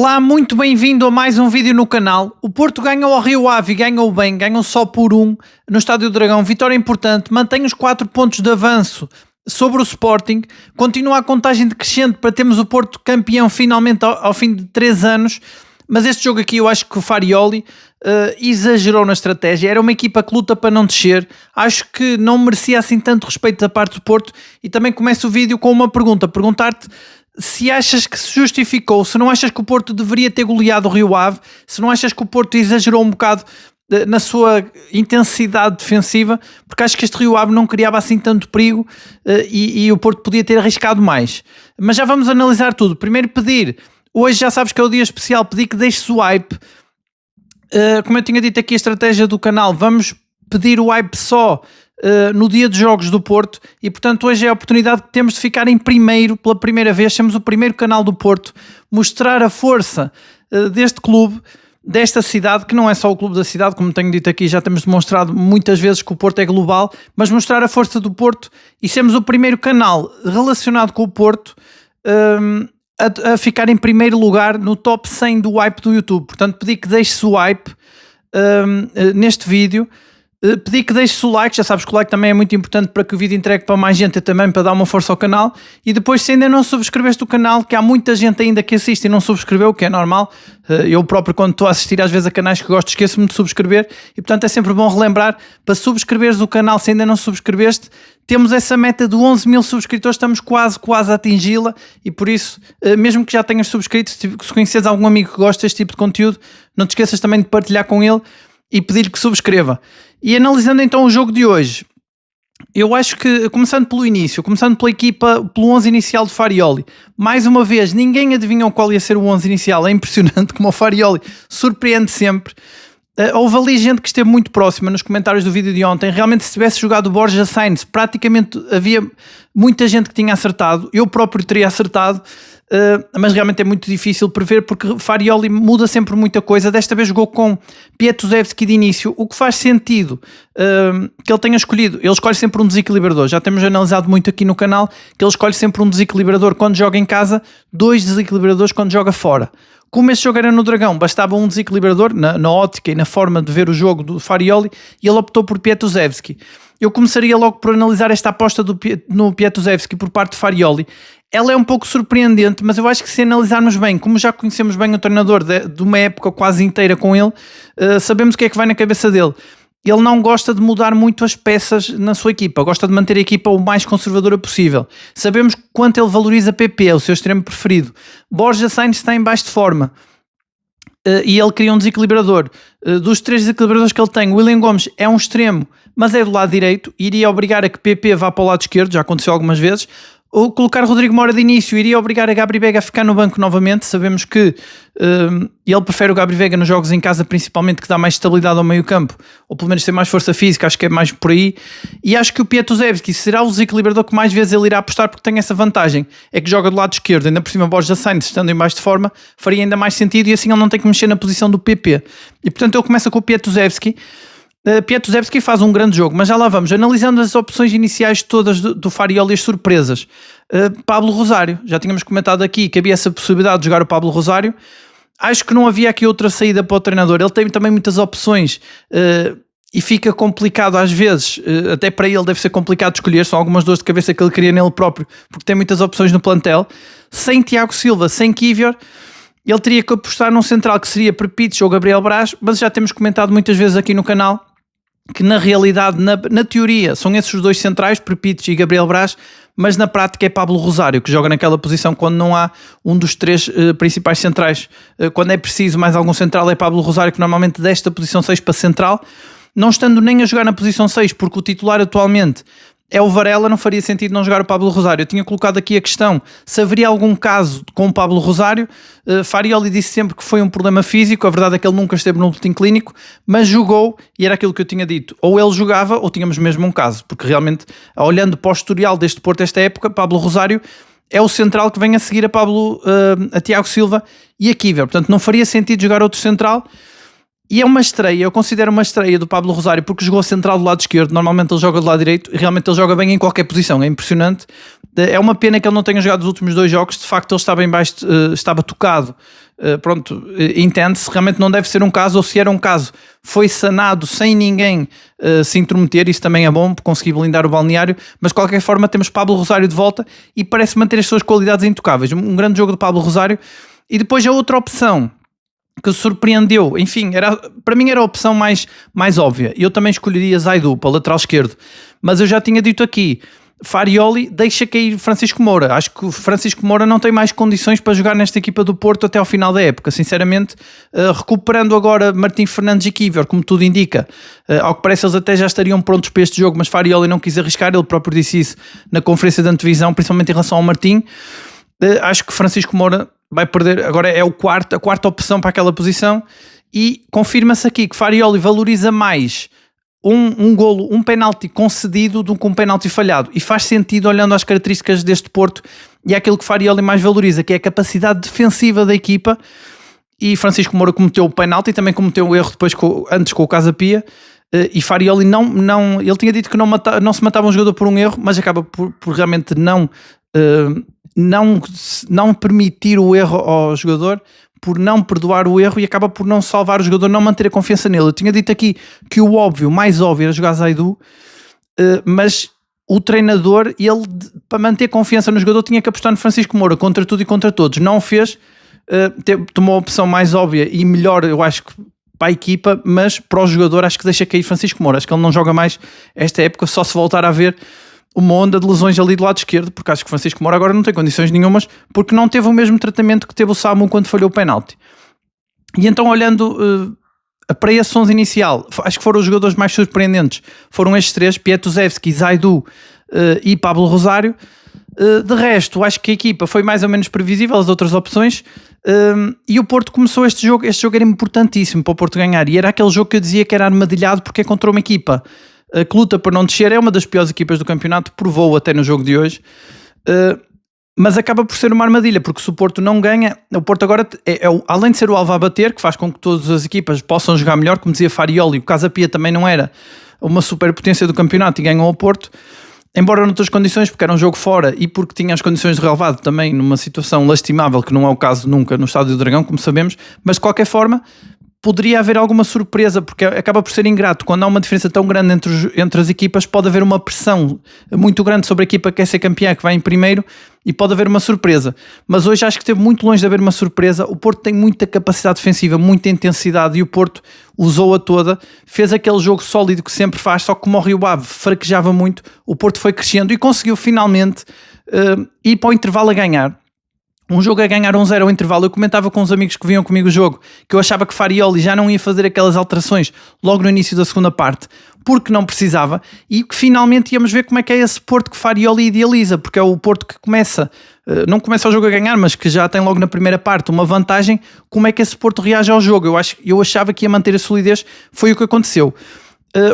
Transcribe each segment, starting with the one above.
Olá, muito bem-vindo a mais um vídeo no canal. O Porto ganhou ao Rio Ave e ganhou bem, ganhou só por 1 no Estádio do Dragão. Vitória importante, mantém os 4 pontos de avanço sobre o Sporting, continua a contagem decrescente para termos o Porto campeão finalmente ao fim de 3 anos. Mas este jogo aqui eu acho que o Farioli exagerou na estratégia. Era uma equipa que luta para não descer. Acho que não merecia assim tanto respeito da parte do Porto. E também começo o vídeo com uma pergunta. Perguntar-te se achas que se justificou, se não achas que o Porto deveria ter goleado o Rio Ave, se não achas que o Porto exagerou um bocado na sua intensidade defensiva, porque acho que este Rio Ave não criava assim tanto perigo e o Porto podia ter arriscado mais. Mas já vamos analisar tudo. Primeiro pedir, hoje já sabes que é o dia especial, pedir que deixes o hype. Como eu tinha dito aqui a estratégia do canal, vamos pedir o hype só no dia de jogos do Porto e portanto hoje é a oportunidade que temos de ficar em primeiro, pela primeira vez, somos o primeiro canal do Porto, mostrar a força deste clube, desta cidade, que não é só o clube da cidade, como tenho dito aqui, já temos demonstrado muitas vezes que o Porto é global, mas mostrar a força do Porto e sermos o primeiro canal relacionado com o Porto a ficar em primeiro lugar no top 100 do hype do YouTube. Portanto, pedi que deixes o hype neste vídeo. Pedi que deixes o like, já sabes que o like também é muito importante para que o vídeo entregue para mais gente e também para dar uma força ao canal. E depois, se ainda não subscreveste o canal, que há muita gente ainda que assiste e não subscreveu, o que é normal, eu próprio quando estou a assistir às vezes a canais que gosto esqueço-me de subscrever e portanto é sempre bom relembrar para subscreveres o canal se ainda não subscreveste. Temos essa meta de 11 mil subscritores, estamos quase a atingi-la e por isso, mesmo que já tenhas subscrito, se conheceres algum amigo que gosta deste tipo de conteúdo, não te esqueças também de partilhar com ele e pedir-lhe que subscreva. E analisando então o jogo de hoje, eu acho que, começando pelo início, começando pela equipa, pelo 11 inicial de Farioli, mais uma vez, ninguém adivinhou qual ia ser o 11 inicial, é impressionante como o Farioli surpreende sempre. Houve ali gente que esteve muito próxima nos comentários do vídeo de ontem. Realmente, se tivesse jogado o Borja Sainz, praticamente havia muita gente que tinha acertado. Eu próprio teria acertado, mas realmente é muito difícil prever porque Farioli muda sempre muita coisa. Desta vez jogou com Pietuzevski de início, o que faz sentido que ele tenha escolhido. Ele escolhe sempre um desequilibrador. Já temos analisado muito aqui no canal que ele escolhe sempre um desequilibrador quando joga em casa, 2 desequilibradores quando joga fora. Como este jogo era no Dragão, bastava um desequilibrador na ótica e na forma de ver o jogo do Farioli e ele optou por Pietuzevski. Eu começaria logo por analisar esta aposta no Pietuzevski por parte de Farioli. Ela é um pouco surpreendente, mas eu acho que se analisarmos bem, como já conhecemos bem o treinador de uma época quase inteira com ele, sabemos o que é que vai na cabeça dele. Ele não gosta de mudar muito as peças na sua equipa, gosta de manter a equipa o mais conservadora possível. Sabemos quanto ele valoriza PP, o seu extremo preferido. Borja Sainz está em baixo de forma e ele cria um desequilibrador. Dos 3 desequilibradores que ele tem, William Gomes é um extremo, mas é do lado direito, iria obrigar a que PP vá para o lado esquerdo, já aconteceu algumas vezes. Ou colocar Rodrigo Moura de início iria obrigar a Gabri Veiga a ficar no banco novamente. Sabemos que ele prefere o Gabri Veiga nos jogos em casa, principalmente, que dá mais estabilidade ao meio campo, ou pelo menos tem mais força física, acho que é mais por aí. E acho que o Pietuzevski será o desequilibrador que mais vezes ele irá apostar, porque tem essa vantagem, é que joga do lado esquerdo, ainda por cima Borja Sainz estando em baixo de forma, faria ainda mais sentido e assim ele não tem que mexer na posição do PP. E portanto ele começa com o Pietuzevski. Pietuzevski faz um grande jogo, mas já lá vamos, analisando as opções iniciais todas do Farioli e as surpresas. Pablo Rosário, já tínhamos comentado aqui que havia essa possibilidade de jogar o Pablo Rosário. Acho que não havia aqui outra saída para o treinador, ele tem também muitas opções e fica complicado às vezes, até para ele deve ser complicado escolher, são algumas dores de cabeça que ele cria nele próprio, porque tem muitas opções no plantel. Sem Tiago Silva, sem Kivior, ele teria que apostar num central que seria Prepitsch ou Gabriel Braz, mas já temos comentado muitas vezes aqui no canal que na realidade, na teoria, são esses os 2 centrais, Prepitsch e Gabriel Braz, mas na prática é Pablo Rosário, que joga naquela posição quando não há um dos 3 principais centrais. Quando é preciso mais algum central é Pablo Rosário, que normalmente desta posição 6 para central, não estando nem a jogar na posição 6, porque o titular atualmente é o Varela, não faria sentido não jogar o Pablo Rosário. Eu tinha colocado aqui a questão se haveria algum caso com o Pablo Rosário. Farioli disse sempre que foi um problema físico, a verdade é que ele nunca esteve no boletim clínico, mas jogou e era aquilo que eu tinha dito. Ou ele jogava ou tínhamos mesmo um caso, porque realmente, olhando para o historial deste Porto esta época, Pablo Rosário é o central que vem a seguir a Tiago Silva e a Kivior. Portanto, não faria sentido jogar outro central. E é uma estreia, eu considero uma estreia do Pablo Rosário porque jogou central do lado esquerdo, normalmente ele joga do lado direito e realmente ele joga bem em qualquer posição, é impressionante. É uma pena que ele não tenha jogado os últimos 2 jogos, de facto ele estava em baixo, estava tocado pronto, entende-se, realmente não deve ser um caso, ou se era um caso, foi sanado sem ninguém se intrometer, isso também é bom, conseguir blindar o balneário, mas de qualquer forma temos Pablo Rosário de volta e parece manter as suas qualidades intocáveis. Um grande jogo do Pablo Rosário. E depois a outra opção que surpreendeu, enfim, para mim era a opção mais óbvia. Eu também escolheria Zaidu para o lateral esquerdo, mas eu já tinha dito aqui, Farioli deixa cair Francisco Moura. Acho que o Francisco Moura não tem mais condições para jogar nesta equipa do Porto até ao final da época, sinceramente. Recuperando agora Martim Fernandes e Kiwior, como tudo indica, ao que parece eles até já estariam prontos para este jogo, mas Farioli não quis arriscar, ele próprio disse isso na conferência de antevisão, principalmente em relação ao Martim. Acho que Francisco Moura vai perder, agora é a quarta opção para aquela posição, e confirma-se aqui que Farioli valoriza mais um golo, um penalti concedido do que um penalti falhado, e faz sentido olhando às características deste Porto e é aquilo que Farioli mais valoriza, que é a capacidade defensiva da equipa. E Francisco Moura cometeu o penalti e também cometeu o erro depois antes com o Casa Pia, e Farioli não ele tinha dito que não se matava um jogador por um erro, mas acaba por realmente não permitir o erro ao jogador, por não perdoar o erro, e acaba por não salvar o jogador, não manter a confiança nele. Eu tinha dito aqui que o mais óbvio era jogar Zaidu, mas o treinador, ele, para manter confiança no jogador, tinha que apostar no Francisco Moura, contra tudo e contra todos. Não o fez, tomou a opção mais óbvia e melhor, eu acho que para a equipa, mas para o jogador acho que deixa cair Francisco Moura. Acho que ele não joga mais esta época, só se voltar a ver uma onda de lesões ali do lado esquerdo, porque acho que Francisco Moura agora não tem condições nenhumas, porque não teve o mesmo tratamento que teve o Samu quando falhou o penalti. E então, olhando para esse 11 inicial, acho que foram os jogadores mais surpreendentes, foram estes três: Pietuzevski, Zaidu e Pablo Rosário. De resto, acho que a equipa foi mais ou menos previsível, as outras opções, e o Porto começou este jogo era importantíssimo para o Porto ganhar, e era aquele jogo que eu dizia que era armadilhado, porque é contra uma equipa que luta para não descer, é uma das piores equipas do campeonato, provou até no jogo de hoje, mas acaba por ser uma armadilha, porque se o Porto não ganha, o Porto agora, além de ser o alvo a bater, que faz com que todas as equipas possam jogar melhor, como dizia Farioli, o Casa Pia também não era uma superpotência do campeonato e ganhou ao Porto, embora noutras condições, porque era um jogo fora e porque tinha as condições de relevado também numa situação lastimável, que não é o caso nunca no Estádio do Dragão, como sabemos, mas de qualquer forma poderia haver alguma surpresa, porque acaba por ser ingrato. Quando há uma diferença tão grande entre as equipas, pode haver uma pressão muito grande sobre a equipa que quer ser campeã, que vai em primeiro, e pode haver uma surpresa. Mas hoje acho que esteve muito longe de haver uma surpresa. O Porto tem muita capacidade defensiva, muita intensidade, e o Porto usou-a toda, fez aquele jogo sólido que sempre faz, só que como o Rio Ave fraquejava muito, o Porto foi crescendo e conseguiu finalmente ir para o intervalo a ganhar. Um jogo a ganhar 1-0 ao intervalo. Eu comentava com os amigos que vinham comigo o jogo que eu achava que Farioli já não ia fazer aquelas alterações logo no início da segunda parte, porque não precisava, e que finalmente íamos ver como é que é esse Porto que Farioli idealiza, porque é o Porto que não começa o jogo a ganhar, mas que já tem logo na primeira parte uma vantagem. Como é que esse Porto reage ao jogo? Eu achava que ia manter a solidez, foi o que aconteceu.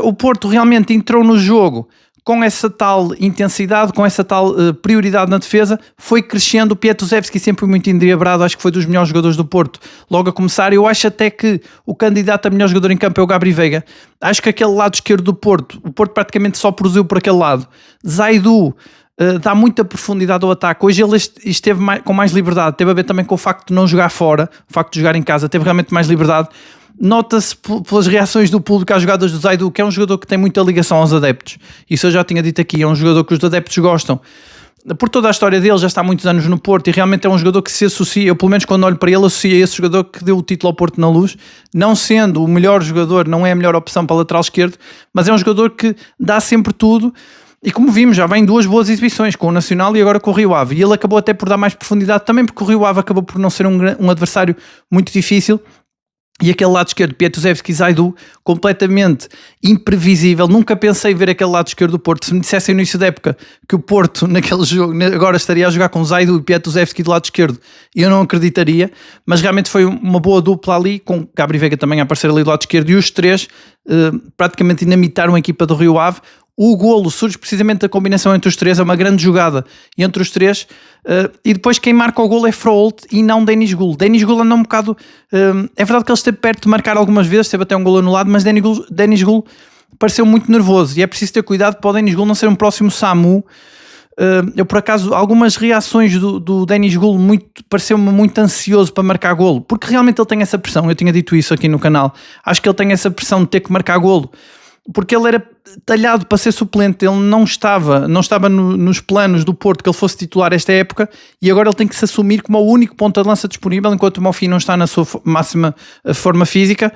O Porto realmente entrou no jogo com essa tal intensidade, com essa tal prioridade na defesa, foi crescendo. O Pietuzevski sempre muito endiabrado, acho que foi dos melhores jogadores do Porto logo a começar. Eu acho até que o candidato a melhor jogador em campo é o Gabri Veiga. Acho que aquele lado esquerdo do Porto, o Porto praticamente só produziu por aquele lado. Zaidu dá muita profundidade ao ataque. Hoje ele esteve com mais liberdade, teve a ver também com o facto de não jogar fora, o facto de jogar em casa, teve realmente mais liberdade. Nota-se pelas reações do público às jogadas do Zaidu, que é um jogador que tem muita ligação aos adeptos. Isso eu já tinha dito aqui, é um jogador que os adeptos gostam. Por toda a história dele, já está há muitos anos no Porto, e realmente é um jogador que se associa, eu pelo menos quando olho para ele, associo a esse jogador que deu o título ao Porto na Luz, não sendo o melhor jogador, não é a melhor opção para o lateral esquerdo, mas é um jogador que dá sempre tudo. E como vimos, já vem duas boas exibições, com o Nacional e agora com o Rio Ave, e ele acabou até por dar mais profundidade também, porque o Rio Ave acabou por não ser um adversário muito difícil. E aquele lado esquerdo, Pietuzevski e Zaidu, completamente imprevisível. Nunca pensei ver aquele lado esquerdo do Porto. Se me dissessem no início da época que o Porto, naquele jogo, agora estaria a jogar com Zaidu e Pietuzevski do lado esquerdo, eu não acreditaria. Mas realmente foi uma boa dupla ali, com Gabri Veiga também a aparecer ali do lado esquerdo, e os três praticamente dinamitaram a equipa do Rio Ave. O golo surge precisamente da combinação entre os três, é uma grande jogada entre os três, e depois quem marca o golo é Froholt e não Denis Gul. Denis Gul anda um bocado... é verdade que ele esteve perto de marcar algumas vezes, teve até um golo anulado, mas Denis Gul pareceu muito nervoso, e é preciso ter cuidado para o Denis Gul não ser um próximo Samu, Eu por acaso, algumas reações do Denis Gul pareceu-me muito ansioso para marcar golo, porque realmente ele tem essa pressão, eu tinha dito isso aqui no canal, acho que ele tem essa pressão de ter que marcar golo, porque ele era talhado para ser suplente, ele não estava nos planos do Porto que ele fosse titular esta época, e agora ele tem que se assumir como o único ponta de lança disponível, enquanto o Moffi não está na sua máxima forma física,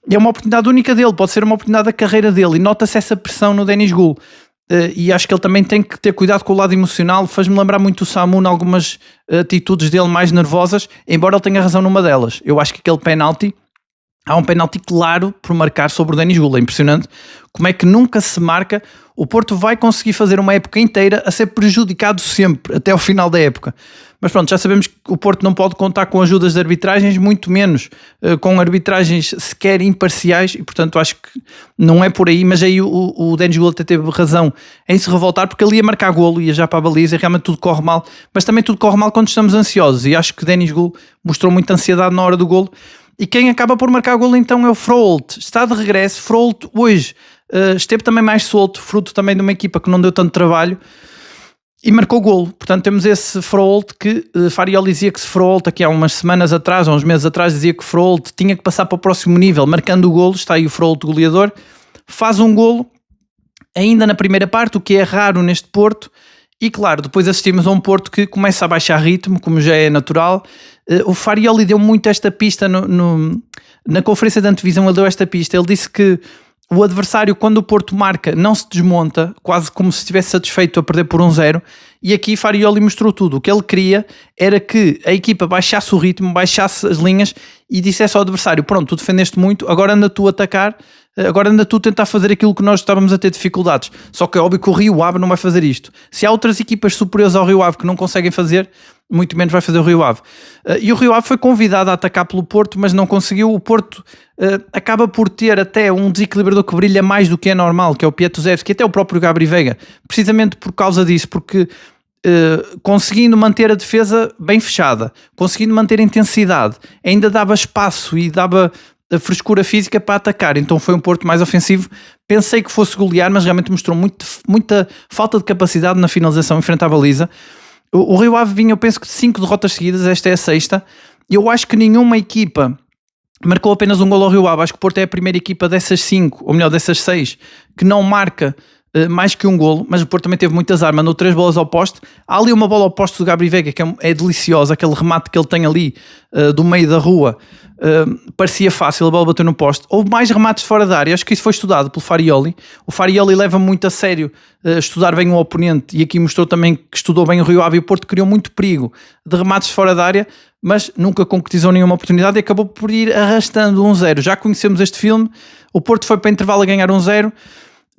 e é uma oportunidade única dele, pode ser uma oportunidade da carreira dele, e nota-se essa pressão no Denis Gul. E acho que ele também tem que ter cuidado com o lado emocional. Faz-me lembrar muito o Samu em algumas atitudes dele mais nervosas, embora ele tenha razão numa delas. Eu acho que aquele penalti, há um penalti claro por marcar sobre o Denis Gul. É impressionante como é que nunca se marca. O Porto vai conseguir fazer uma época inteira a ser prejudicado sempre, até ao final da época. Mas pronto, já sabemos que o Porto não pode contar com ajudas de arbitragens, muito menos com arbitragens sequer imparciais, e portanto acho que não é por aí, mas aí o Denis Gul até teve razão em se revoltar, porque ele ia marcar golo, ia já para a baliza, e realmente tudo corre mal, mas também tudo corre mal quando estamos ansiosos, e acho que Denis Gul mostrou muita ansiedade na hora do golo, e quem acaba por marcar golo então é o Froholt. Está de regresso. Froholt hoje esteve também mais solto, fruto também de uma equipa que não deu tanto trabalho, e marcou golo. Portanto temos esse Froholt que Farioli dizia que se Froholt aqui há umas semanas atrás, há uns meses atrás, dizia que Froholt tinha que passar para o próximo nível, marcando o golo. Está aí o Froholt goleador, faz um golo ainda na primeira parte, o que é raro neste Porto. E claro, depois assistimos a um Porto que começa a baixar ritmo, como já é natural. O Farioli deu muito esta pista na conferência de antevisão, ele deu esta pista. Ele disse que o adversário, quando o Porto marca, não se desmonta, quase como se estivesse satisfeito a perder por 1-0. E aqui Farioli mostrou tudo. O que ele queria era que a equipa baixasse o ritmo, baixasse as linhas e dissesse ao adversário: pronto, tu defendeste muito, agora anda tu a atacar, agora anda tu a tentar fazer aquilo que nós estávamos a ter dificuldades. Só que é óbvio que o Rio Ave não vai fazer isto. Se há outras equipas superiores ao Rio Ave que não conseguem fazer, muito menos vai fazer o Rio Ave. E o Rio Ave foi convidado a atacar pelo Porto, mas não conseguiu. O Porto acaba por ter até um desequilibrador que brilha mais do que é normal, que é o Piatuzevski, até o próprio Gabri Veiga, precisamente por causa disso, porque conseguindo manter a defesa bem fechada, conseguindo manter a intensidade, ainda dava espaço e dava a frescura física para atacar. Então foi um Porto mais ofensivo. Pensei que fosse golear, mas realmente mostrou muita falta de capacidade na finalização em frente à baliza. O Rio Ave vinha, eu penso que de 5 derrotas seguidas, esta é a 6ª. Eu acho que nenhuma equipa marcou apenas um golo ao Rio Ave. Acho que o Porto é a primeira equipa dessas 5, ou melhor, dessas 6, que não marca mais que um golo, mas o Porto também teve muitas armas, mandou 3 bolas ao poste. Há ali uma bola ao poste do Gabri Veiga que é deliciosa, aquele remate que ele tem ali do meio da rua, parecia fácil, a bola bateu no poste. Houve mais remates fora da área, acho que isso foi estudado pelo Farioli. O Farioli leva muito a sério estudar bem o oponente, e aqui mostrou também que estudou bem o Rio Ave, e o Porto criou muito perigo de remates fora da área, mas nunca concretizou nenhuma oportunidade e acabou por ir arrastando 1-0. Já conhecemos este filme. O Porto foi para intervalo a ganhar 1-0.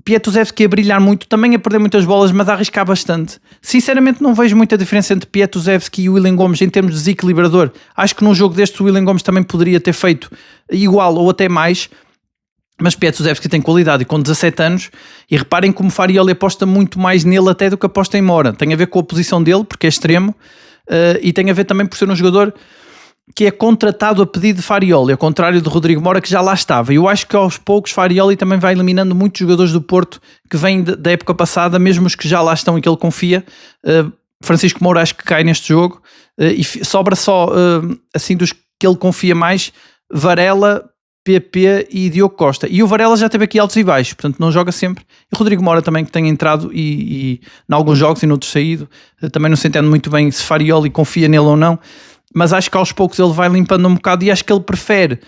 Piatuzevski a brilhar muito, também a perder muitas bolas, mas a arriscar bastante. Sinceramente não vejo muita diferença entre Piatuzevski e o Willian Gomes em termos de desequilibrador. Acho que num jogo deste o Willian Gomes também poderia ter feito igual ou até mais, mas Piatuzevski tem qualidade e com 17 anos, e reparem como Farioli aposta muito mais nele até do que aposta em Mora. Tem a ver com a posição dele, porque é extremo, e tem a ver também por ser um jogador que é contratado a pedido de Farioli, ao contrário de Rodrigo Mora, que já lá estava. Eu acho que aos poucos Farioli também vai eliminando muitos jogadores do Porto que vêm da época passada, mesmo os que já lá estão e que ele confia. Francisco Moura acho que cai neste jogo, e sobra só, assim, dos que ele confia mais, Varela, PP e Diogo Costa. E o Varela já teve aqui altos e baixos, portanto não joga sempre. E Rodrigo Mora também, que tem entrado e em alguns jogos e noutros saído, também não se entende muito bem se Farioli confia nele ou não, mas acho que aos poucos ele vai limpando um bocado, e acho que ele prefere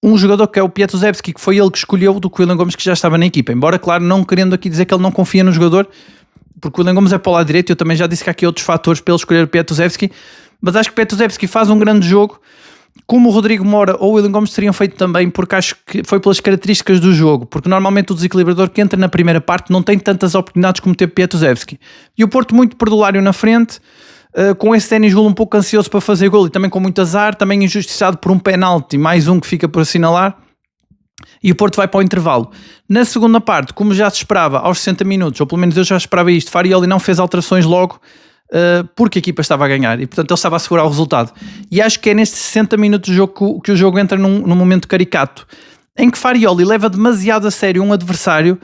um jogador que é o Piatuzevski, que foi ele que escolheu, do que o Willian Gomes, que já estava na equipa. Embora, claro, não querendo aqui dizer que ele não confia no jogador, porque o Willian Gomes é para o lado direito, eu também já disse que há aqui outros fatores para ele escolher o Piatuzevski, mas acho que o Piatuzevski faz um grande jogo, como o Rodrigo Mora ou o Willian Gomes teriam feito também, porque acho que foi pelas características do jogo, porque normalmente o desequilibrador que entra na primeira parte não tem tantas oportunidades como teve Piatuzevski. E o Porto muito perdulário na frente, com esse Denis Gul um pouco ansioso para fazer gol e também com muito azar, também injustiçado por um penalti, mais um que fica por assinalar, e o Porto vai para o intervalo. Na segunda parte, como já se esperava, aos 60 minutos, ou pelo menos eu já esperava isto, Farioli não fez alterações logo, porque a equipa estava a ganhar, e portanto ele estava a assegurar o resultado. E acho que é nestes 60 minutos de jogo que o jogo entra num momento caricato, em que Farioli leva demasiado a sério um adversário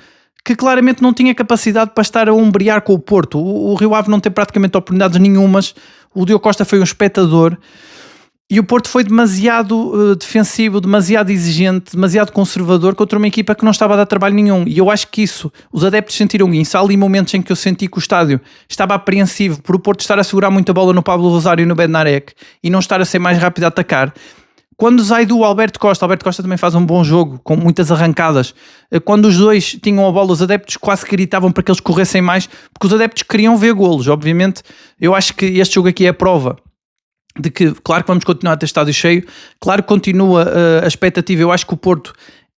que claramente não tinha capacidade para estar a ombrear com o Porto. O Rio Ave não tem praticamente oportunidades nenhumas, o Diogo Costa foi um espectador, e o Porto foi demasiado defensivo, demasiado exigente, demasiado conservador contra uma equipa que não estava a dar trabalho nenhum. E eu acho que isso, os adeptos sentiram isso. Há ali momentos em que eu senti que o estádio estava apreensivo por o Porto estar a segurar muito a bola no Pablo Rosário e no Bednarek e não estar a ser mais rápido a atacar. Quando sai do Alberto Costa também faz um bom jogo, com muitas arrancadas. Quando os dois tinham a bola, os adeptos quase que gritavam para que eles corressem mais, porque os adeptos queriam ver golos. Obviamente, eu acho que este jogo aqui é a prova de que, claro que vamos continuar a ter estádio cheio, claro que continua a expectativa. Eu acho que o Porto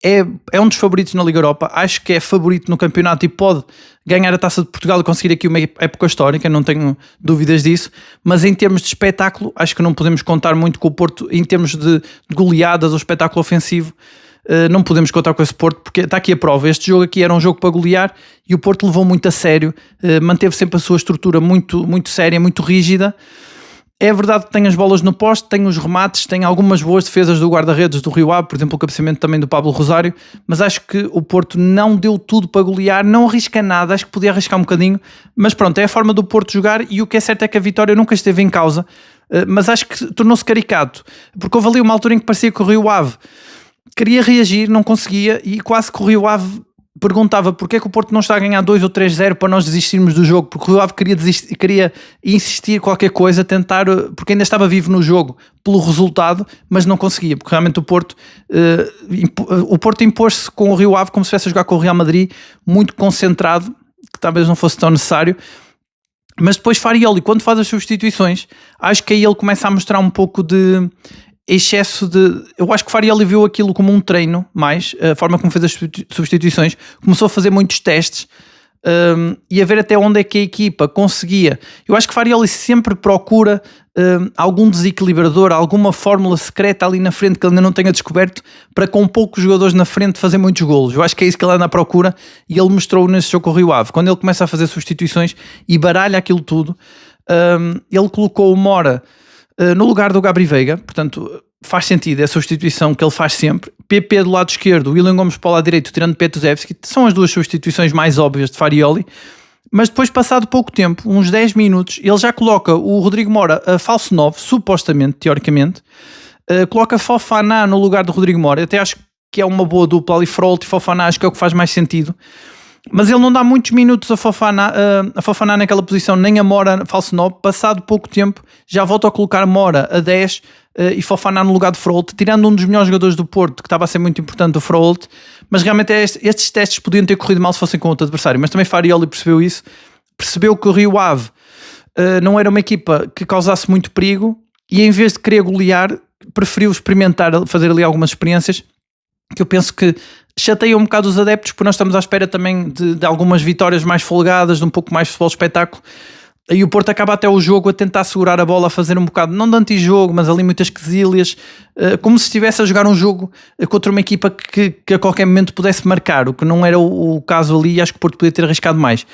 é um dos favoritos na Liga Europa, acho que é favorito no campeonato e pode ganhar a Taça de Portugal e conseguir aqui uma época histórica, não tenho dúvidas disso, mas em termos de espetáculo, acho que não podemos contar muito com o Porto, em termos de goleadas ou espetáculo ofensivo, não podemos contar com esse Porto, porque está aqui a prova. Este jogo aqui era um jogo para golear e o Porto levou muito a sério, manteve sempre a sua estrutura muito, muito séria, muito rígida. É verdade que tem as bolas no poste, tem os remates, tem algumas boas defesas do guarda-redes do Rio Ave, por exemplo o cabeceamento também do Pablo Rosário, mas acho que o Porto não deu tudo para golear, não arrisca nada, acho que podia arriscar um bocadinho, mas pronto, é a forma do Porto jogar e o que é certo é que a vitória nunca esteve em causa, mas acho que tornou-se caricato, porque houve ali uma altura em que parecia que o Rio Ave queria reagir, não conseguia e quase que o Rio Ave perguntava porque é que o Porto não está a ganhar 2 ou 3-0 para nós desistirmos do jogo, porque o Rio Ave queria insistir qualquer coisa, tentar, porque ainda estava vivo no jogo pelo resultado, mas não conseguia, porque realmente o Porto impôs-se com o Rio Ave como se estivesse a jogar com o Real Madrid, muito concentrado, que talvez não fosse tão necessário. Mas depois Farioli, quando faz as substituições, acho que aí ele começa a mostrar um pouco de excesso de... Eu acho que Farioli viu aquilo como um treino mais, a forma como fez as substituições, começou a fazer muitos testes e a ver até onde é que a equipa conseguia. Eu acho que Farioli sempre procura algum desequilibrador, alguma fórmula secreta ali na frente que ele ainda não tenha descoberto, para com poucos jogadores na frente fazer muitos golos. Eu acho que é isso que ele anda à procura e ele mostrou nesse jogo com o Rio Ave. Quando ele começa a fazer substituições e baralha aquilo tudo, ele colocou o Mora no lugar do Gabri Veiga, portanto faz sentido, é a substituição que ele faz sempre. PP do lado esquerdo, William Gomes para o lado direito, tirando Petuzevski, são as duas substituições mais óbvias de Farioli. Mas depois, passado pouco tempo, uns 10 minutos, ele já coloca o Rodrigo Mora a falso 9, supostamente, teoricamente, coloca Fofana no lugar do Rodrigo Mora. Eu até acho que é uma boa dupla ali, Frolt e Fofana, acho que é o que faz mais sentido. Mas ele não dá muitos minutos a Fofana naquela posição, nem a Mora falso 9. Passado pouco tempo, já volta a colocar Mora a 10 e Fofana no lugar de Frolt, tirando um dos melhores jogadores do Porto, que estava a ser muito importante, o Frolt. Mas realmente estes testes podiam ter corrido mal se fossem com outro adversário. Mas também Farioli percebeu isso, percebeu que o Rio Ave não era uma equipa que causasse muito perigo e em vez de querer golear, preferiu experimentar, fazer ali algumas experiências que eu penso que chateia um bocado os adeptos, porque nós estamos à espera também de algumas vitórias mais folgadas, de um pouco mais de futebol espetáculo, e o Porto acaba até o jogo a tentar segurar a bola, a fazer um bocado, não de anti-jogo, mas ali muitas quesilhas, como se estivesse a jogar um jogo contra uma equipa que a qualquer momento pudesse marcar, o que não era o caso ali, e acho que o Porto podia ter arriscado mais.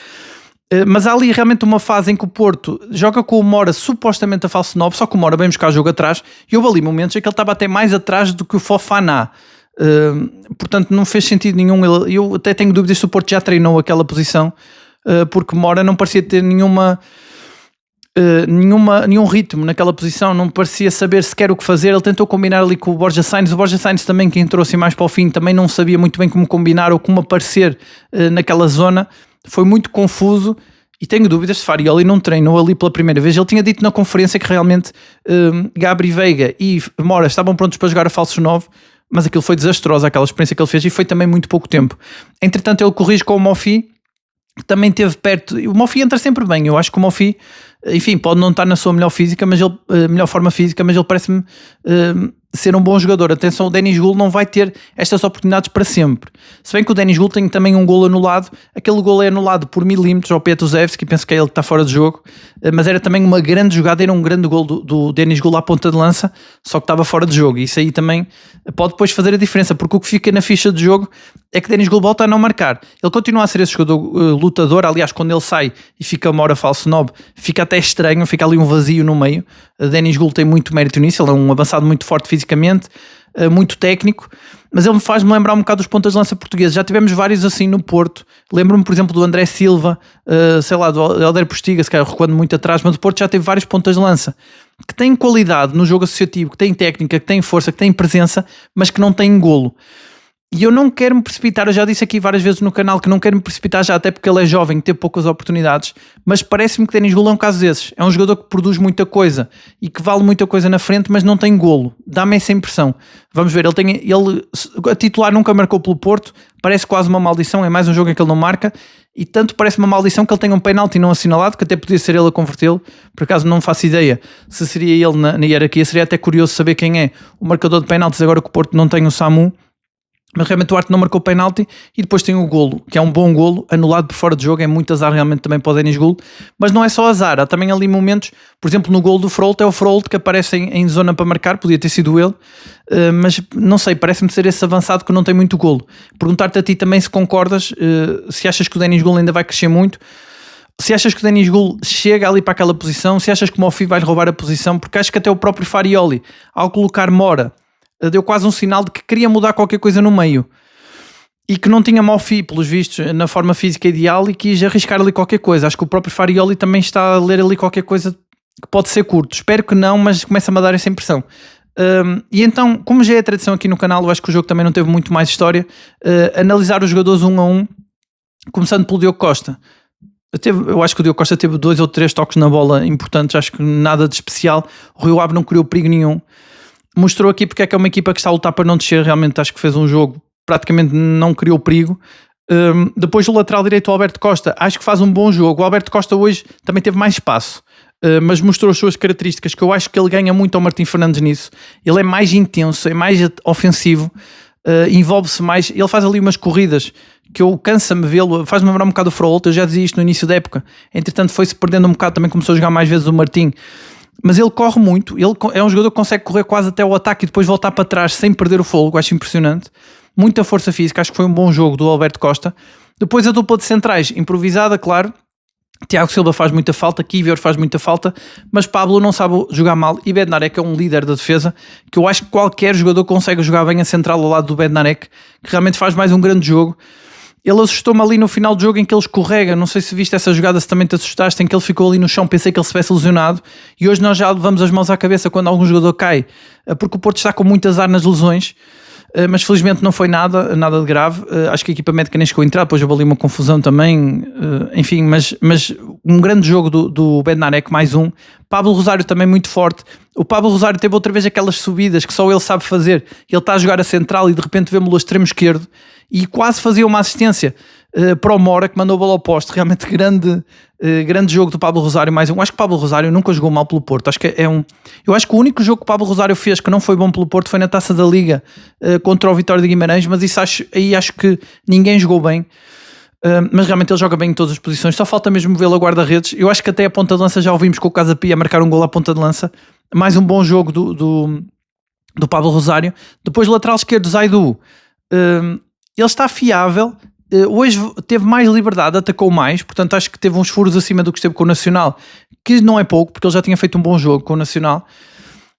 Mas há ali realmente uma fase em que o Porto joga com o Mora supostamente a falso 9, só que o Mora vem buscar o jogo atrás, e houve ali momentos em que ele estava até mais atrás do que o Fofana. Portanto não fez sentido nenhum. Eu até tenho dúvidas se o Porto já treinou aquela posição, porque Mora não parecia ter nenhum ritmo naquela posição, não parecia saber sequer o que fazer. Ele tentou combinar ali com o Borja Sainz também, que entrou assim mais para o fim, também não sabia muito bem como combinar ou como aparecer naquela zona, foi muito confuso. E tenho dúvidas se Farioli não treinou ali pela primeira vez. Ele tinha dito na conferência que realmente Gabri Veiga e Mora estavam prontos para jogar a falsos 9, mas aquilo foi desastroso, aquela experiência que ele fez, e foi também muito pouco tempo. Entretanto, ele corrige com o Mofi, que também esteve perto. O Mofi entra sempre bem. Eu acho que o Mofi, enfim, pode não estar na sua melhor forma física, mas ele parece-me ser um bom jogador. Atenção, o Denis Gul não vai ter estas oportunidades para sempre. Se bem que o Denis Gul tem também um golo anulado, aquele golo é anulado por milímetros ao Petuzevski, penso que é ele que está fora de jogo, mas era também uma grande jogada, era um grande golo do Denis Gul à ponta de lança, só que estava fora de jogo, e isso aí também pode depois fazer a diferença, porque o que fica na ficha de jogo é que Denis Gul volta a não marcar. Ele continua a ser esse jogador lutador, aliás, quando ele sai e fica Mora falso 9, fica até estranho, fica ali um vazio no meio. Denis Gul tem muito mérito nisso, ele é um avançado muito forte fisicamente, muito técnico, mas ele faz-me lembrar um bocado dos pontas de lança portugueses. Já tivemos vários assim no Porto. Lembro-me, por exemplo, do André Silva, sei lá, do Helder Postiga, se calhar recuando muito atrás, mas o Porto já teve vários pontas de lança que têm qualidade no jogo associativo, que têm técnica, que têm força, que têm presença, mas que não têm golo. E eu não quero me precipitar, eu já disse aqui várias vezes no canal que não quero me precipitar já, até porque ele é jovem, teve poucas oportunidades, mas parece-me que Denis Golo é um caso desses. É um jogador que produz muita coisa e que vale muita coisa na frente, mas não tem golo. Dá-me essa impressão. Vamos ver, ele a titular nunca marcou pelo Porto, parece quase uma maldição, é mais um jogo em que ele não marca, e tanto parece uma maldição que ele tenha um penalti não assinalado, que até podia ser ele a convertê-lo. Por acaso não faço ideia se seria ele na hierarquia, seria até curioso saber quem é o marcador de penaltis agora que o Porto não tem o Samu. Mas realmente o Arte não marcou o penalti e depois tem o golo, que é um bom golo, anulado por fora de jogo, é muito azar realmente também para o Denis Golo, mas não é só azar, há também ali momentos, por exemplo no golo do Frolt, é o Frolt que aparece em zona para marcar, podia ter sido ele, mas não sei, parece-me ser esse avançado que não tem muito golo. Perguntar-te a ti também se concordas, se achas que o Denis Golo ainda vai crescer muito, se achas que o Denis Golo chega ali para aquela posição, se achas que o Mofi vai roubar a posição, porque acho que até o próprio Farioli, ao colocar Mora, deu quase um sinal de que queria mudar qualquer coisa no meio e que não tinha Mofi, pelos vistos, na forma física ideal e quis arriscar ali qualquer coisa. Acho que o próprio Farioli também está a ler ali qualquer coisa que pode ser curto. Espero que não, mas começa-me a dar essa impressão. E então, como já é a tradição aqui no canal, eu acho que o jogo também não teve muito mais história, analisar os jogadores um a um, começando pelo Diogo Costa. Eu acho que o Diogo Costa teve 2 ou 3 toques na bola importantes, acho que nada de especial. O Rio Ave não criou perigo nenhum. Mostrou aqui porque é que é uma equipa que está a lutar para não descer. Realmente acho que fez um jogo, praticamente não criou perigo. Depois o lateral direito, o Alberto Costa, acho que faz um bom jogo. O Alberto Costa hoje também teve mais espaço, mas mostrou as suas características, que eu acho que ele ganha muito ao Martim Fernandes nisso. Ele é mais intenso, é mais ofensivo, envolve-se mais. Ele faz ali umas corridas que eu cansa-me vê-lo, faz-me lembrar um bocado o Frolt. Eu já dizia isto no início da época, entretanto foi-se perdendo um bocado, também começou a jogar mais vezes o Martim. Mas ele corre muito, ele é um jogador que consegue correr quase até o ataque e depois voltar para trás sem perder o fôlego, acho impressionante. Muita força física, acho que foi um bom jogo do Alberto Costa. Depois a dupla de centrais, improvisada, claro. Tiago Silva faz muita falta, Kivior faz muita falta, mas Pablo não sabe jogar mal e Bednarek é um líder da defesa, que eu acho que qualquer jogador consegue jogar bem a central ao lado do Bednarek, que realmente faz mais um grande jogo. Ele assustou-me ali no final do jogo em que ele escorrega, não sei se viste essa jogada, se também te assustaste, em que ele ficou ali no chão, pensei que ele se tivesse lesionado, e hoje nós já levamos as mãos à cabeça quando algum jogador cai, porque o Porto está com muito azar nas lesões, mas felizmente não foi nada de grave. Acho que a equipa médica nem chegou a entrar, depois houve ali uma confusão também, enfim, mas um grande jogo do Bednarek, mais um. Pablo Rosário também muito forte. O Pablo Rosário teve outra vez aquelas subidas que só ele sabe fazer, ele está a jogar a central e de repente vemos-lo ao extremo esquerdo e quase fazia uma assistência para o Mora, que mandou a bola ao poste. Realmente grande jogo do Pablo Rosário, mais um. Acho que o Pablo Rosário nunca jogou mal pelo Porto. Eu acho que o único jogo que o Pablo Rosário fez que não foi bom pelo Porto foi na Taça da Liga contra o Vitória de Guimarães, mas isso acho que ninguém jogou bem. Mas realmente ele joga bem em todas as posições, só falta mesmo vê-lo a guarda-redes. Eu acho que até a ponta de lança já ouvimos com o Casa Pia a marcar um gol à ponta de lança. Mais um bom jogo do Pablo Rosário. Depois lateral esquerdo, Zaidu, ele está fiável. Hoje teve mais liberdade, atacou mais, portanto acho que teve uns furos acima do que esteve com o Nacional, que não é pouco, porque ele já tinha feito um bom jogo com o Nacional.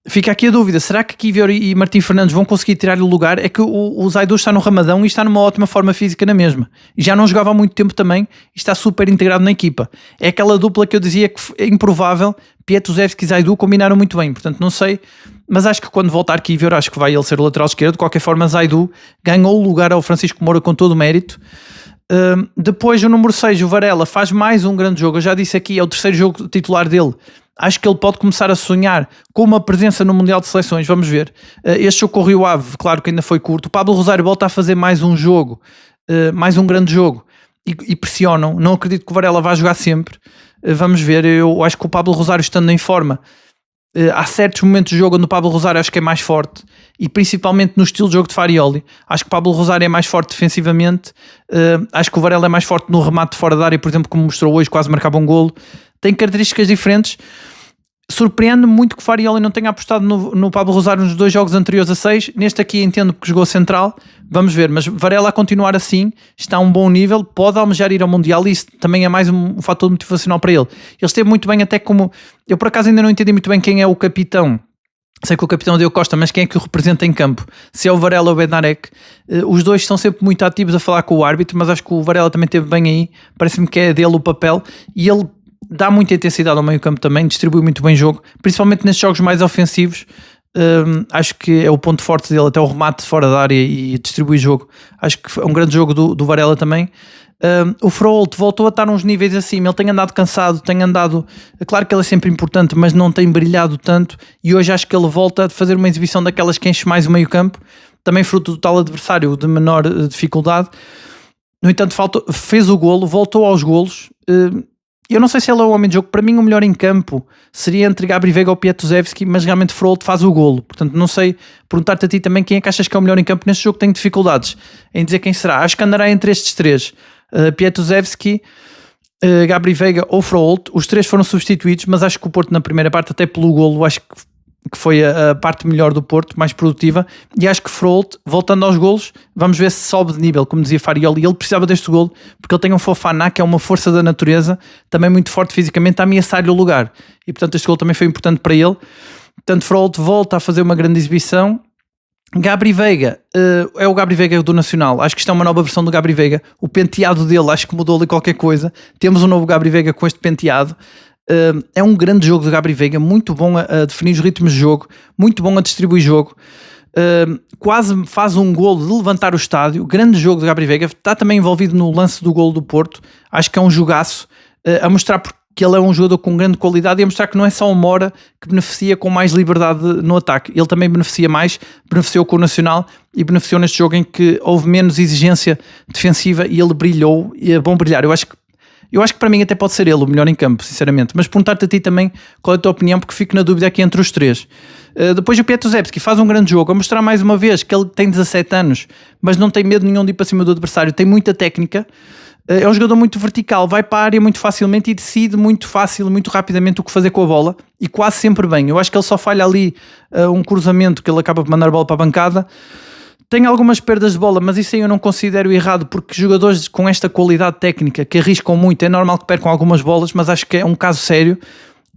Fica aqui a dúvida, será que Kivior e Martim Fernandes vão conseguir tirar-lhe o lugar? É que o Zaidu está no Ramadão e está numa ótima forma física na mesma, e já não jogava há muito tempo também, e está super integrado na equipa. É aquela dupla que eu dizia que é improvável. Pietuzevski e Zaidu combinaram muito bem, portanto não sei, mas acho que quando voltar Kivior, acho que vai ele ser o lateral esquerdo. De qualquer forma, Zaidu ganhou o lugar ao Francisco Moura com todo o mérito. Depois o número 6, o Varela, faz mais um grande jogo. Eu já disse aqui, é o terceiro jogo titular dele. Acho que ele pode começar a sonhar com uma presença no Mundial de Seleções, vamos ver. Este jogo com o Rio Ave, claro que ainda foi curto. O Pablo Rosário volta a fazer mais um jogo, mais um grande jogo, e pressionam. Não acredito que o Varela vá jogar sempre. Vamos ver, eu acho que o Pablo Rosário estando em forma, há certos momentos do jogo onde o Pablo Rosário acho que é mais forte, e principalmente no estilo de jogo de Farioli. Acho que o Pablo Rosário é mais forte defensivamente, acho que o Varela é mais forte no remate de fora da área, por exemplo, como mostrou hoje, quase marcava um golo. Tem características diferentes. Surpreende-me muito que o Farioli não tenha apostado no Pablo Rosário nos 2 jogos anteriores a 6. Neste aqui entendo que jogou central, vamos ver, mas Varela a continuar assim está a um bom nível, pode almejar ir ao Mundial, e isso também é mais um fator motivacional para ele. Ele esteve muito bem, até como eu por acaso ainda não entendi muito bem quem é o capitão sei que o capitão é o Diogo Costa, mas quem é que o representa em campo? Se é o Varela ou o Bednarek? Os dois são sempre muito ativos a falar com o árbitro, mas acho que o Varela também esteve bem aí, parece-me que é dele o papel, e ele dá muita intensidade ao meio campo também, distribui muito bem o jogo, principalmente nestes jogos mais ofensivos. Acho que é o ponto forte dele, até o remate fora da área e distribui o jogo. Acho que é um grande jogo do Varela também. O Froholt voltou a estar uns níveis acima, ele tem andado cansado, claro que ele é sempre importante, mas não tem brilhado tanto, e hoje acho que ele volta a fazer uma exibição daquelas que enche mais o meio campo, também fruto do tal adversário de menor dificuldade. No entanto, fez o golo, voltou aos golos. Eu não sei se ele é o homem de jogo. Para mim o melhor em campo seria entre Gabri Veiga ou Pietuzevski, mas realmente Froholt faz o golo, portanto não sei, perguntar-te a ti também quem é que achas que é o melhor em campo neste jogo. Tenho dificuldades em dizer quem será, acho que andará entre estes três, Pietuzevski, Gabri Veiga ou Froholt. Os três foram substituídos, mas acho que o Porto na primeira parte, até pelo golo, acho que foi a parte melhor do Porto, mais produtiva, e acho que Froholt, voltando aos golos, vamos ver se sobe de nível, como dizia Farioli. Ele precisava deste golo, porque ele tem um Fofana, que é uma força da natureza, também muito forte fisicamente, a ameaçar-lhe o lugar, e portanto este golo também foi importante para ele. Portanto, Froholt volta a fazer uma grande exibição. Gabri Veiga, é o Gabri Veiga do Nacional, acho que isto é uma nova versão do Gabri Veiga, o penteado dele acho que mudou ali qualquer coisa, temos um novo Gabri Veiga com este penteado. É um grande jogo do Gabri Veiga, muito bom a definir os ritmos de jogo, muito bom a distribuir jogo, quase faz um golo de levantar o estádio. Grande jogo do Gabri Veiga, está também envolvido no lance do golo do Porto, acho que é um jogaço, a mostrar que ele é um jogador com grande qualidade e a mostrar que não é só o Mora que beneficia com mais liberdade no ataque, ele também beneficiou com o Nacional e beneficiou neste jogo em que houve menos exigência defensiva e ele brilhou, e é bom brilhar. Eu acho que para mim até pode ser ele o melhor em campo, sinceramente. Mas perguntar-te a ti também qual é a tua opinião, porque fico na dúvida aqui entre os três. Depois o Pietuzevski faz um grande jogo, a mostrar mais uma vez que ele tem 17 anos, mas não tem medo nenhum de ir para cima do adversário, tem muita técnica, é um jogador muito vertical, vai para a área muito facilmente e decide muito fácil, muito rapidamente o que fazer com a bola, e quase sempre bem. Eu acho que ele só falha ali um cruzamento que ele acaba por mandar a bola para a bancada. Tem algumas perdas de bola, mas isso aí eu não considero errado, porque jogadores com esta qualidade técnica que arriscam muito, é normal que percam algumas bolas, mas acho que é um caso sério.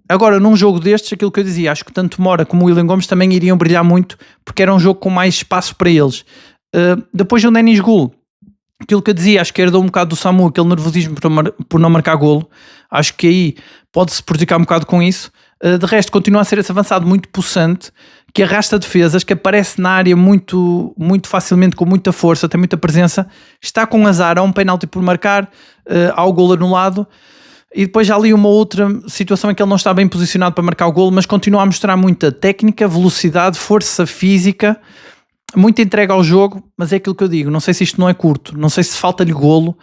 Agora, num jogo destes, aquilo que eu dizia, acho que tanto Mora como o William Gomes também iriam brilhar muito, porque era um jogo com mais espaço para eles. Depois o Denis Gul, aquilo que eu dizia, acho que herdou um bocado do Samu, aquele nervosismo por não marcar golo, acho que aí pode-se prejudicar um bocado com isso. De resto, continua a ser esse avançado muito possante, que arrasta defesas, que aparece na área muito, muito facilmente, com muita força, tem muita presença, está com azar, há um penalti por marcar, há o golo anulado, e depois já ali uma outra situação em que ele não está bem posicionado para marcar o golo, mas continua a mostrar muita técnica, velocidade, força física, muita entrega ao jogo, mas é aquilo que eu digo, não sei se isto não é curto, não sei se falta-lhe golo,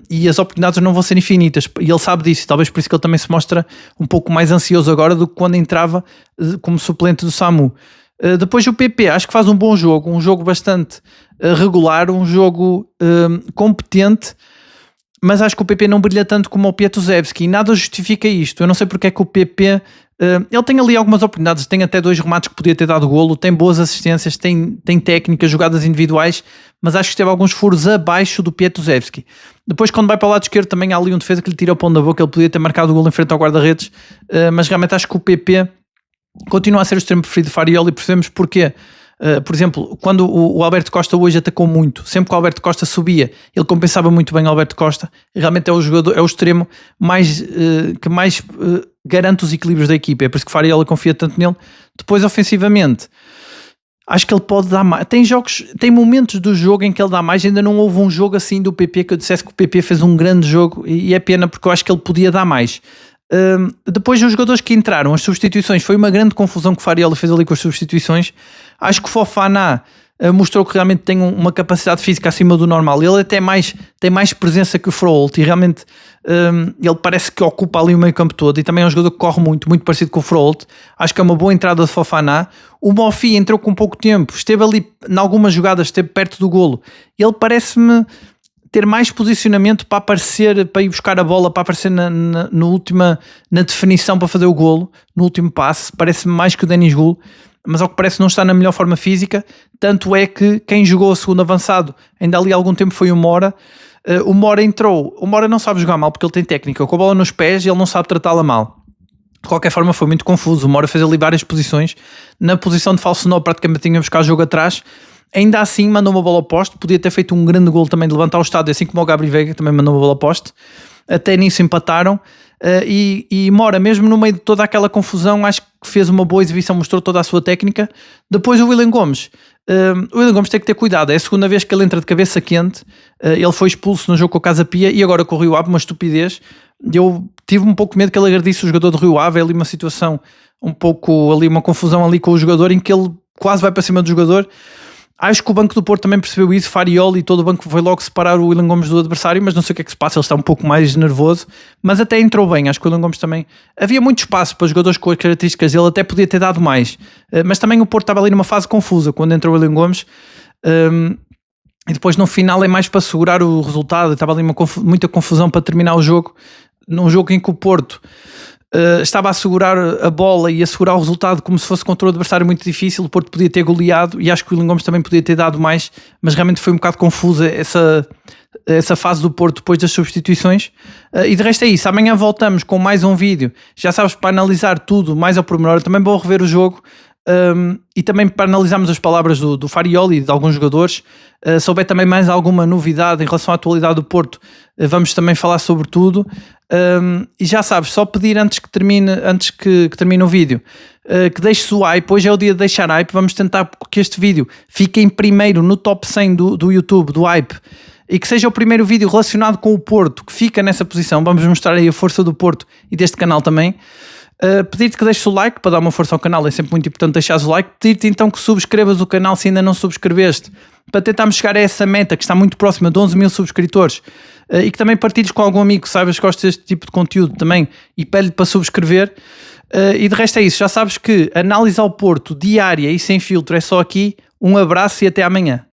e as oportunidades não vão ser infinitas, e ele sabe disso, talvez por isso que ele também se mostra um pouco mais ansioso agora do que quando entrava como suplente do Samu. Depois o PP, acho que faz um bom jogo, um jogo bastante regular, um jogo competente, mas acho que o PP não brilha tanto como o Pietuzevski, e nada justifica isto. Eu não sei porque é que o PP... ele tem ali algumas oportunidades, tem até 2 remates que podia ter dado golo, tem boas assistências, tem técnicas, jogadas individuais, mas acho que teve alguns furos abaixo do Pietuzevski. Depois, quando vai para o lado esquerdo, também há ali um defesa que lhe tira o pão da boca, ele podia ter marcado o golo em frente ao guarda-redes, mas realmente acho que o PP continua a ser o extremo preferido de Farioli, e percebemos porquê. Por exemplo, quando o Alberto Costa hoje atacou muito, sempre que o Alberto Costa subia, ele compensava muito bem o Alberto Costa, e realmente é o jogador, é o extremo que mais garante os equilíbrios da equipa, é por isso que Farioli confia tanto nele. Depois, ofensivamente, acho que ele pode dar mais. Tem momentos do jogo em que ele dá mais, ainda não houve um jogo assim do PP que eu dissesse que o PP fez um grande jogo, e é pena porque eu acho que ele podia dar mais. Depois os jogadores que entraram, as substituições, foi uma grande confusão que o Farioli fez ali com as substituições. Acho que o Fofana mostrou que realmente tem uma capacidade física acima do normal, ele até tem mais presença que o Froholt, e realmente ele parece que ocupa ali o meio campo todo, e também é um jogador que corre muito, muito parecido com o Froholt. Acho que é uma boa entrada de Fofana. O Mofi entrou com pouco tempo, esteve ali em algumas jogadas, esteve perto do golo, ele parece-me ter mais posicionamento para aparecer, para ir buscar a bola, para aparecer na definição, para fazer o golo, no último passe. Parece-me mais que o Denis Gul, mas ao que parece não está na melhor forma física, tanto é que quem jogou o segundo avançado ainda ali há algum tempo foi o Mora. O Mora entrou, o Mora não sabe jogar mal porque ele tem técnica, com a bola nos pés ele não sabe tratá-la mal. De qualquer forma foi muito confuso. O Mora fez ali várias posições. Na posição de falso 9 praticamente tinha a buscar jogo atrás. Ainda assim mandou uma bola ao poste. Podia ter feito um grande gol também de levantar o estádio, assim como o Gabriel Veiga também mandou uma bola ao poste. Até nisso empataram. E Mora, mesmo no meio de toda aquela confusão, acho que fez uma boa exibição, mostrou toda a sua técnica. Depois o William Gomes tem que ter cuidado, é a segunda vez que ele entra de cabeça quente. Ele foi expulso no jogo com o Casa Pia e agora com o Rio Ave, uma estupidez. Eu tive um pouco de medo que ele agredisse o jogador do Rio Ave. É ali uma situação um pouco, ali uma confusão ali com o jogador, em que ele quase vai para cima do jogador. Acho que o Banco do Porto também percebeu isso, Farioli e todo o banco foi logo separar o William Gomes do adversário, mas não sei o que é que se passa, ele está um pouco mais nervoso, mas até entrou bem. Acho que o William Gomes também, havia muito espaço para jogadores com as características dele, até podia ter dado mais, mas também o Porto estava ali numa fase confusa quando entrou o William Gomes, e depois no final é mais para segurar o resultado. Estava ali muita confusão para terminar o jogo, num jogo em que o Porto estava a segurar a bola e a segurar o resultado como se fosse contra um adversário muito difícil. O Porto podia ter goleado e acho que o William Gomes também podia ter dado mais, mas realmente foi um bocado confusa essa fase do Porto depois das substituições. E de resto é isso, amanhã voltamos com mais um vídeo, já sabes, para analisar tudo mais ao pormenor. Também vou rever o jogo e também para analisarmos as palavras do Farioli e de alguns jogadores. Se houver também mais alguma novidade em relação à atualidade do Porto, vamos também falar sobre tudo. E já sabes, só pedir antes que termine o vídeo, que deixes o hype. Hoje é o dia de deixar hype. Vamos tentar que este vídeo fique em primeiro no top 100 do YouTube, do hype, e que seja o primeiro vídeo relacionado com o Porto que fica nessa posição. Vamos mostrar aí a força do Porto e deste canal também. Pedir-te que deixes o like para dar uma força ao canal, é sempre muito importante deixares o like. Pedir-te então que subscrevas o canal se ainda não subscreveste, para tentarmos chegar a essa meta que está muito próxima de 11 mil subscritores, e que também partilhes com algum amigo que saibas que gosta deste tipo de conteúdo também e pede-lhe para subscrever. E de resto é isso, já sabes que análise ao Porto diária e sem filtro é só aqui. Um abraço e até amanhã.